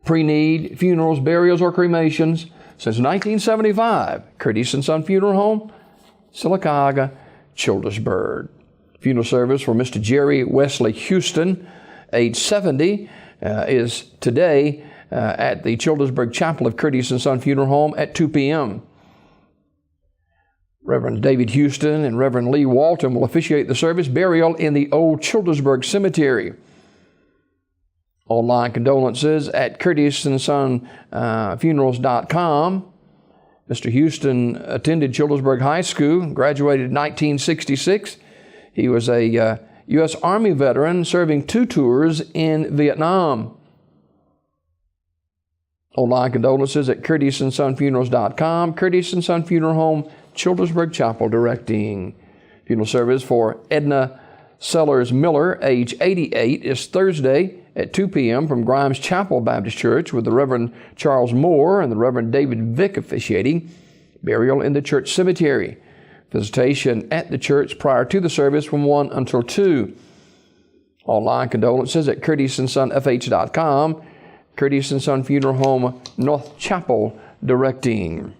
Pre-need funerals, burials, or cremations since 1975. Curtis and Son Funeral Home, Sylacauga, Childersburg. Funeral service for Mr. Jerry Wesley Houston, age 70, is today at the Childersburg Chapel of Curtis and Son Funeral Home at 2 p.m. Reverend David Houston and Reverend Lee Walton will officiate the service. Burial in the Old Childersburg Cemetery. Online condolences at curtisandSonFunerals.com. Mr. Houston attended Childersburg High School, graduated in 1966. He was a U.S. Army veteran serving 2 tours in Vietnam. Online condolences at curtisandSonFunerals.com. Curtis and Son Funeral Home, Childersburg Chapel, directing. Funeral service for Edna Sellers Miller, age 88, is Thursday at 2 p.m. from Grimes Chapel Baptist Church, with the Reverend Charles Moore and the Reverend David Vick officiating. Burial in the church cemetery. Visitation at the church prior to the service from 1 until 2. Online condolences at curtisandSonFH.com. Curtis and Son Funeral Home, North Chapel, directing.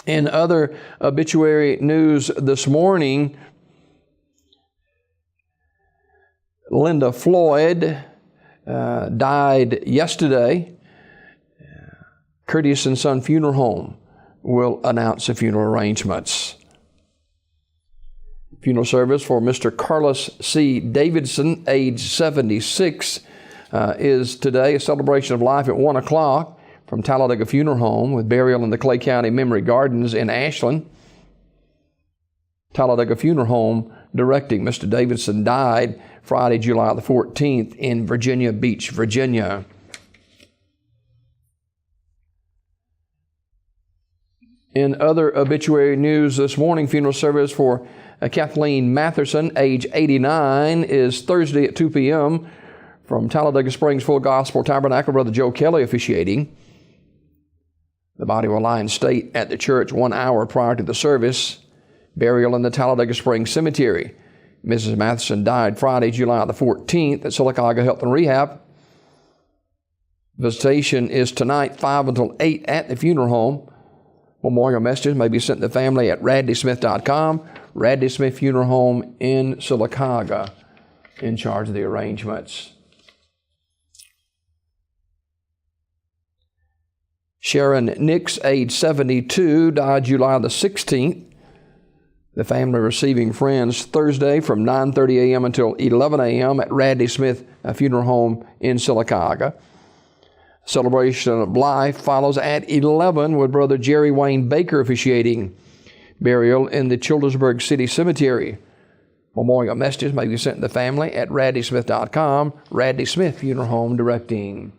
In other obituary news this morning, Linda Floyd died yesterday. Curtis and Son Funeral Home will announce the funeral arrangements. Funeral service for Mr. Carlos C. Davidson, age 76, is today, a celebration of life at 1 o'clock from Talladega Funeral Home, with burial in the Clay County Memory Gardens in Ashland. Talladega Funeral Home directing. Mr. Davidson died Friday, July the 14th in Virginia Beach, Virginia. In other obituary news this morning, funeral service for Kathleen Matherson, age 89, is Thursday at 2 p.m. from Talladega Springs Full Gospel Tabernacle, Brother Joe Kelly officiating. The body will lie in state at the church 1 hour prior to the service. Burial in the Talladega Springs Cemetery. Mrs. Matheson died Friday, July the 14th at Sylacauga Health and Rehab. Visitation is tonight, 5 until 8 at the funeral home. Memorial messages may be sent to the family at radleysmith.com. Radley Smith Funeral Home in Sylacauga, in charge of the arrangements. Sharon Nix, age 72, died July the 16th. The family receiving friends Thursday from 9:30 a.m. until 11 a.m. at Radley Smith Funeral Home in Sylacauga. Celebration of life follows at 11 with Brother Jerry Wayne Baker officiating. Burial in the Childersburg City Cemetery. Memorial messages may be sent to the family at radleysmith.com. Radley Smith Funeral Home directing.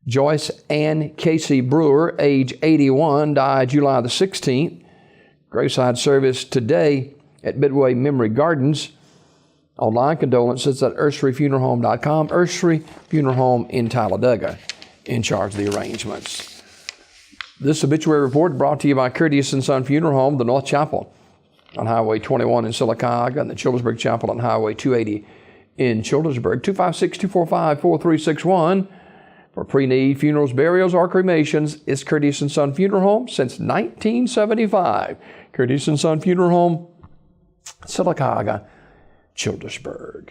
Joyce Ann Casey Brewer, age 81, died July the 16th. Graveside service today at Midway Memory Gardens. Online condolences at urseryfuneralhome.com. Ursery Funeral Home in Talladega, in charge of the arrangements. This obituary report brought to you by Curtis and Son Funeral Home, the North Chapel on Highway 21 in Sylacauga, and the Childersburg Chapel on Highway 280 in Childersburg. 256-245-4361. For pre-need funerals, burials, or cremations, it's Curtis and Son Funeral Home since 1975. Curtis and Son Funeral Home, Sylacauga, Childersburg.